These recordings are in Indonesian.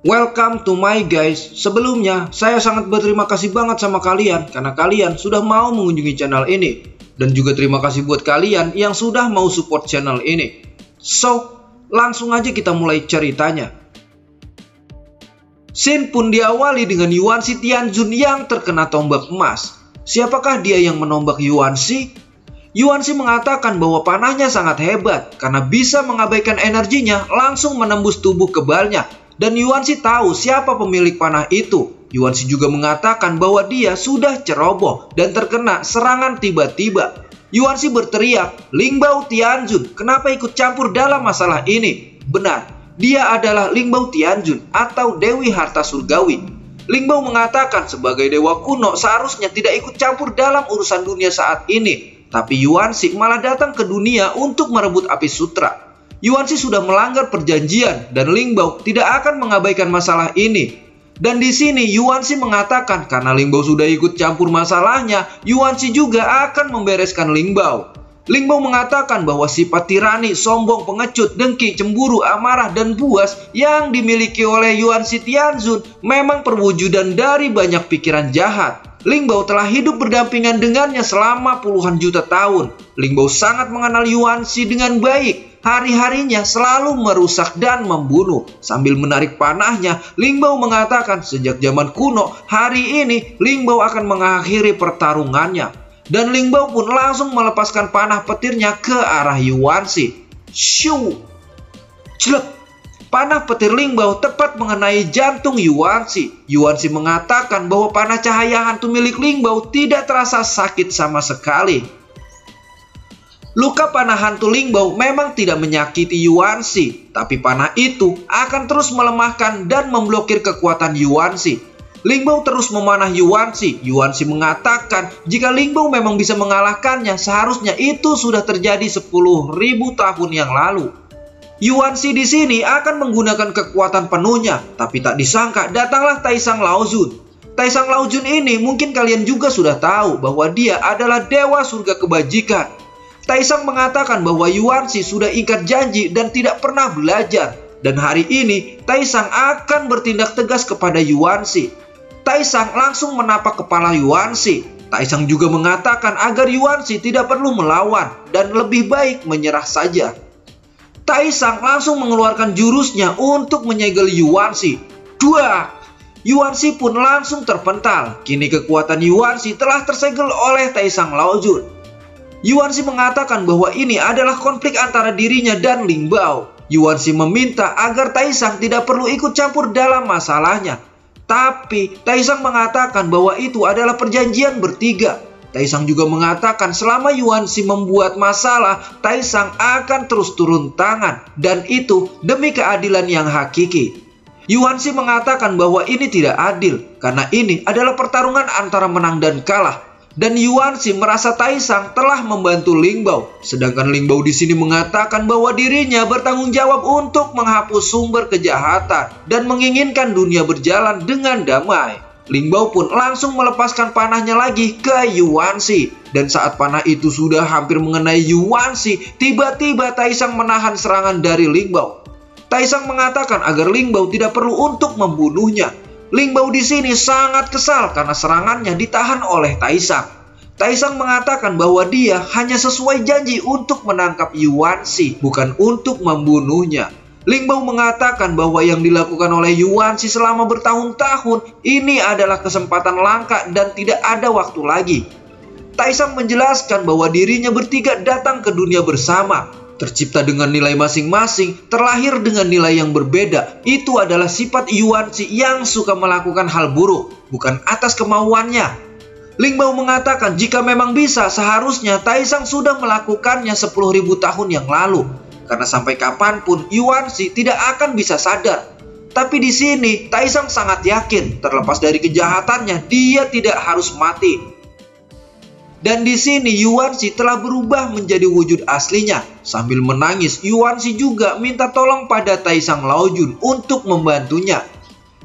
Welcome to my guys. Sebelumnya, saya sangat berterima kasih banget sama kalian karena kalian sudah mau mengunjungi channel ini. Dan juga terima kasih buat kalian yang sudah mau support channel ini. So, langsung aja kita mulai ceritanya. Scene pun diawali dengan Yuan Shi Tianjun yang terkena tombak emas. Siapakah dia yang menombak Yuan Shi? Yuan Shi mengatakan bahwa panahnya sangat hebat karena bisa mengabaikan energinya langsung menembus tubuh kebalnya. Dan Yuan Shi tahu siapa pemilik panah itu. Yuan Shi juga mengatakan bahwa dia sudah ceroboh dan terkena serangan tiba-tiba. Yuan Shi berteriak, "Lingbao Tianjun, kenapa ikut campur dalam masalah ini?" Benar, dia adalah Lingbao Tianjun atau Dewi Harta Surgawi. Lingbao mengatakan sebagai dewa kuno seharusnya tidak ikut campur dalam urusan dunia saat ini. Tapi Yuan Shi malah datang ke dunia untuk merebut api sutra. Yuan Shi sudah melanggar perjanjian dan Lingbao tidak akan mengabaikan masalah ini. Dan di sini Yuan Shi mengatakan karena Lingbao sudah ikut campur masalahnya, Yuan Shi juga akan membereskan Lingbao. Lingbao mengatakan bahwa sifat tirani, sombong, pengecut, dengki, cemburu, amarah, dan buas yang dimiliki oleh Yuan Shi Tianjun memang perwujudan dari banyak pikiran jahat. Lingbao telah hidup berdampingan dengannya selama puluhan juta tahun. Lingbao sangat mengenal Yuan Shi dengan baik. Hari-harinya selalu merusak dan membunuh. Sambil menarik panahnya, Lingbao mengatakan sejak zaman kuno, hari ini Lingbao akan mengakhiri pertarungannya. Dan Lingbao pun langsung melepaskan panah petirnya ke arah Yuan Shi. Shoo! Jelek! Panah petir Lingbao tepat mengenai jantung Yuan Shi. Yuan Shi mengatakan bahwa panah cahaya hantu milik Lingbao tidak terasa sakit sama sekali. Luka panah hantu Lingbao memang tidak menyakiti Yuan Shi, tapi panah itu akan terus melemahkan dan memblokir kekuatan Yuan Shi. Lingbao terus memanah Yuan Shi. Yuan Shi mengatakan jika Lingbao memang bisa mengalahkannya, seharusnya itu sudah terjadi 10.000 tahun yang lalu. Yuan Shi di sini akan menggunakan kekuatan penuhnya, tapi tak disangka datanglah Taisang Laozun. Taisang Laozun ini mungkin kalian juga sudah tahu bahwa dia adalah dewa surga kebajikan. Taisang mengatakan bahwa Yuan Shi sudah ingkar janji dan tidak pernah belajar. Dan hari ini Taisang akan bertindak tegas kepada Yuan Shi. Taisang langsung menapak kepala Yuan Shi. Taisang juga mengatakan agar Yuan Shi tidak perlu melawan dan lebih baik menyerah saja. Taisang langsung mengeluarkan jurusnya untuk menyegel Yuan Shi. Dua! Yuan Shi pun langsung terpental. Kini kekuatan Yuan Shi telah tersegel oleh Taisang Laozun. Yuan Shi mengatakan bahwa ini adalah konflik antara dirinya dan Lingbao. Yuan Shi meminta agar Taisang tidak perlu ikut campur dalam masalahnya. Tapi Taisang mengatakan bahwa itu adalah perjanjian bertiga. Taisang juga mengatakan selama Yuan Shi membuat masalah, Taisang akan terus turun tangan. Dan itu demi keadilan yang hakiki. Yuan Shi mengatakan bahwa ini tidak adil karena ini adalah pertarungan antara menang dan kalah. Dan Yuan Shi merasa Taisang telah membantu Lingbao. Sedangkan Lingbao di sini mengatakan bahwa dirinya bertanggung jawab untuk menghapus sumber kejahatan dan menginginkan dunia berjalan dengan damai. Lingbao pun langsung melepaskan panahnya lagi ke Yuan Shi. Dan saat panah itu sudah hampir mengenai Yuan Shi, tiba-tiba Taisang menahan serangan dari Lingbao. Taisang mengatakan agar Lingbao tidak perlu untuk membunuhnya. Lingbao di sini sangat kesal karena serangannya ditahan oleh Taisang. Taisang mengatakan bahwa dia hanya sesuai janji untuk menangkap Yuan Shi, bukan untuk membunuhnya. Lingbao mengatakan bahwa yang dilakukan oleh Yuan Shi selama bertahun-tahun ini adalah kesempatan langka dan tidak ada waktu lagi. Taisang menjelaskan bahwa dirinya bertiga datang ke dunia bersama. Tercipta dengan nilai masing-masing, terlahir dengan nilai yang berbeda. Itu adalah sifat Yuan Shi yang suka melakukan hal buruk, bukan atas kemauannya. Lingbao mengatakan jika memang bisa, seharusnya Taisang sudah melakukannya 10.000 tahun yang lalu. Karena sampai kapanpun Yuan Shi tidak akan bisa sadar. Tapi di sini Taisang sangat yakin, terlepas dari kejahatannya, dia tidak harus mati. Dan di sini Yuan Shi telah berubah menjadi wujud aslinya. Sambil menangis, Yuan Shi juga minta tolong pada Taisang Laozun untuk membantunya.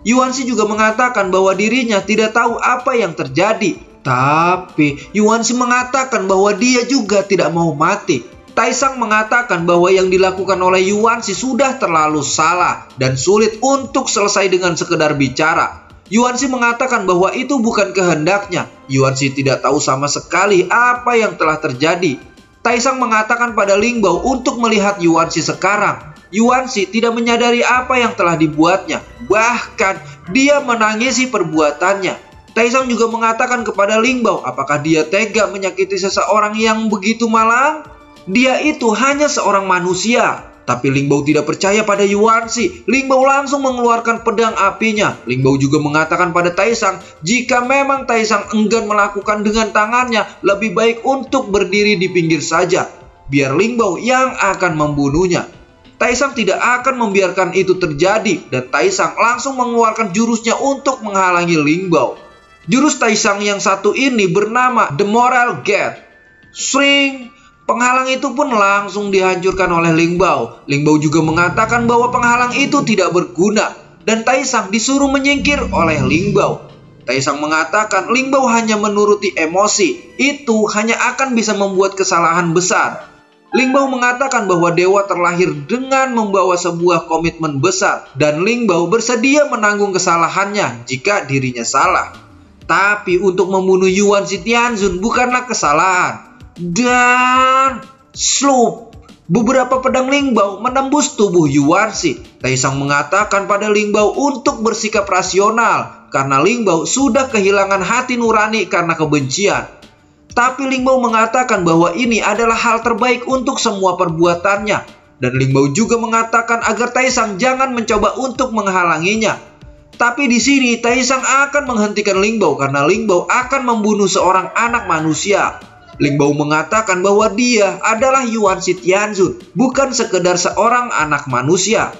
Yuan Shi juga mengatakan bahwa dirinya tidak tahu apa yang terjadi. Tapi Yuan Shi mengatakan bahwa dia juga tidak mau mati. Taisang mengatakan bahwa yang dilakukan oleh Yuanshi sudah terlalu salah dan sulit untuk selesai dengan sekedar bicara. Yuanshi mengatakan bahwa itu bukan kehendaknya. Yuanshi tidak tahu sama sekali apa yang telah terjadi. Taisang mengatakan pada Ling Bao untuk melihat Yuanshi sekarang. Yuanshi tidak menyadari apa yang telah dibuatnya. Bahkan dia menangisi perbuatannya. Taisang juga mengatakan kepada Ling Bao apakah dia tega menyakiti seseorang yang begitu malang. Dia itu hanya seorang manusia. Tapi Ling Bao tidak percaya pada Yuanshi. Ling Bao langsung mengeluarkan pedang apinya. Ling Bao juga mengatakan pada Taisang, jika memang Taisang enggan melakukan dengan tangannya, lebih baik untuk berdiri di pinggir saja. Biar Ling Bao yang akan membunuhnya. Taisang tidak akan membiarkan itu terjadi. Dan Taisang langsung mengeluarkan jurusnya untuk menghalangi Ling Bao. Jurus Taisang yang satu ini bernama The Moral Gate. Swing! Penghalang itu pun langsung dihancurkan oleh Ling Bao. Ling Bao juga mengatakan bahwa penghalang itu tidak berguna dan Taisang disuruh menyingkir oleh Ling Bao. Taisang mengatakan Ling Bao hanya menuruti emosi. Itu hanya akan bisa membuat kesalahan besar. Ling Bao mengatakan bahwa dewa terlahir dengan membawa sebuah komitmen besar dan Ling Bao bersedia menanggung kesalahannya jika dirinya salah. Tapi untuk membunuh Yuanshi Tianzun bukanlah kesalahan. Dan sloop, beberapa pedang Ling Bao menembus tubuh Yuanshi. Taisang mengatakan pada Ling Bao untuk bersikap rasional karena Ling Bao sudah kehilangan hati nurani karena kebencian. Tapi Ling Bao mengatakan bahwa ini adalah hal terbaik untuk semua perbuatannya. Dan Ling Bao juga mengatakan agar Taisang jangan mencoba untuk menghalanginya. Tapi di sini Taisang akan menghentikan Ling Bao karena Ling Bao akan membunuh seorang anak manusia. Ling Bao mengatakan bahwa dia adalah Yuanshi Tianzun, bukan sekedar seorang anak manusia.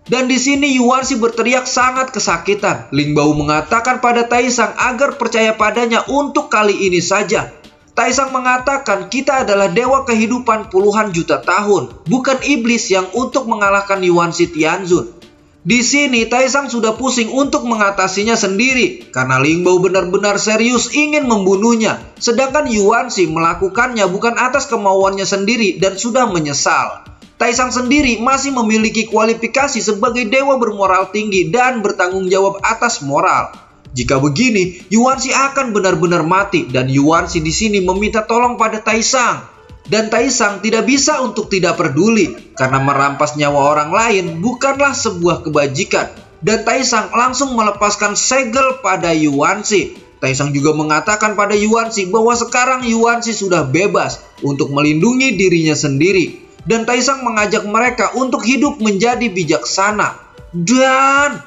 Dan di sini Yuanshi berteriak sangat kesakitan. Ling Bao mengatakan pada Taisang agar percaya padanya untuk kali ini saja. Taisang mengatakan kita adalah dewa kehidupan puluhan juta tahun, bukan iblis yang untuk mengalahkan Yuanshi Tianzun. Di sini Taisang sudah pusing untuk mengatasinya sendiri karena Ling Bao benar-benar serius ingin membunuhnya. Sedangkan Yuanshi melakukannya bukan atas kemauannya sendiri dan sudah menyesal. Taisang sendiri masih memiliki kualifikasi sebagai dewa bermoral tinggi dan bertanggung jawab atas moral. Jika begini, Yuanshi akan benar-benar mati dan Yuanshi di sini meminta tolong pada Taisang. Dan Taisang tidak bisa untuk tidak peduli karena merampas nyawa orang lain bukanlah sebuah kebajikan. Dan Taisang langsung melepaskan segel pada Yuanshi. Taisang juga mengatakan pada Yuanshi bahwa sekarang Yuanshi sudah bebas untuk melindungi dirinya sendiri. Dan Taisang mengajak mereka untuk hidup menjadi bijaksana. Dan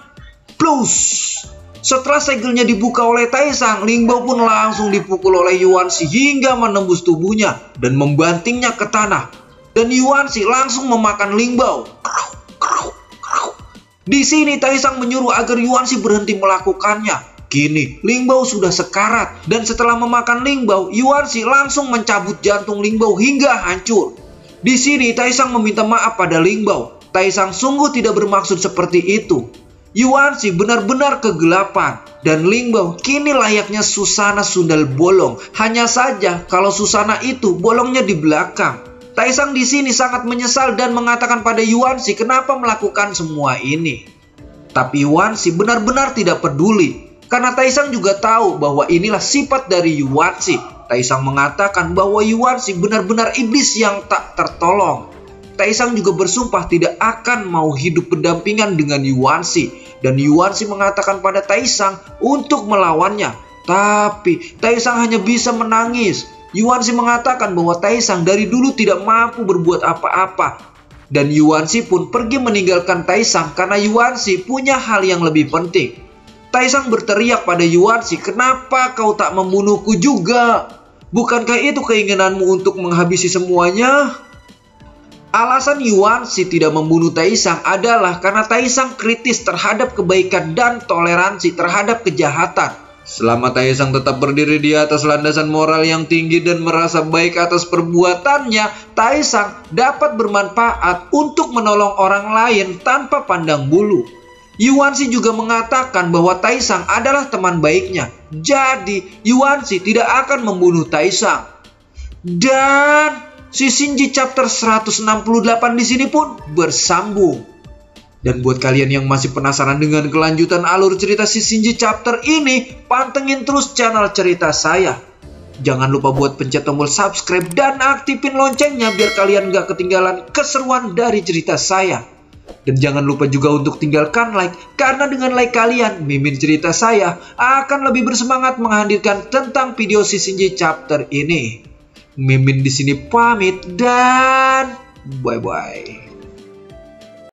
plus, setelah segelnya dibuka oleh Taisang, Ling Bao pun langsung dipukul oleh Yuanshi hingga menembus tubuhnya dan membantingnya ke tanah. Dan Yuanshi langsung memakan Ling Bao. Di sini Taisang menyuruh agar Yuanshi berhenti melakukannya. Kini Ling Bao sudah sekarat dan setelah memakan Ling Bao, Yuanshi langsung mencabut jantung Ling Bao hingga hancur. Di sini Taisang meminta maaf pada Ling Bao. Taisang sungguh tidak bermaksud seperti itu. Yuanshi benar-benar kegelapan dan Ling Bao kini layaknya Susana sundal bolong. Hanya saja kalau Susana itu bolongnya di belakang. Taisang di sini sangat menyesal dan mengatakan pada Yuanshi kenapa melakukan semua ini. Tapi Yuanshi benar-benar tidak peduli karena Taisang juga tahu bahwa inilah sifat dari Yuanshi. Taisang mengatakan bahwa Yuanshi benar-benar iblis yang tak tertolong. Taisang juga bersumpah tidak akan mau hidup berdampingan dengan Yuanshi. Dan Yuanshi mengatakan pada Taisang untuk melawannya. Tapi Taisang hanya bisa menangis. Yuanshi mengatakan bahwa Taisang dari dulu tidak mampu berbuat apa-apa. Dan Yuanshi pun pergi meninggalkan Taisang karena Yuanshi punya hal yang lebih penting. Taisang berteriak pada Yuanshi, kenapa kau tak membunuhku juga? Bukankah itu keinginanmu untuk menghabisi semuanya? Alasan Yuanshi tidak membunuh Taisang adalah karena Taisang kritis terhadap kebaikan dan toleransi terhadap kejahatan. Selama Taisang tetap berdiri di atas landasan moral yang tinggi dan merasa baik atas perbuatannya, Taisang dapat bermanfaat untuk menolong orang lain tanpa pandang bulu. Yuanshi juga mengatakan bahwa Taisang adalah teman baiknya. Jadi Yuanshi tidak akan membunuh Taisang. Dan si Shinji chapter 168 di sini pun bersambung. Dan buat kalian yang masih penasaran dengan kelanjutan alur cerita si Shinji chapter ini, pantengin terus channel cerita saya. Jangan lupa buat pencet tombol subscribe dan aktifin loncengnya biar kalian gak ketinggalan keseruan dari cerita saya. Dan jangan lupa juga untuk tinggalkan like, karena dengan like kalian, Mimin cerita saya akan lebih bersemangat menghadirkan tentang video si Shinji chapter ini. Mimin di sini pamit dan bye-bye.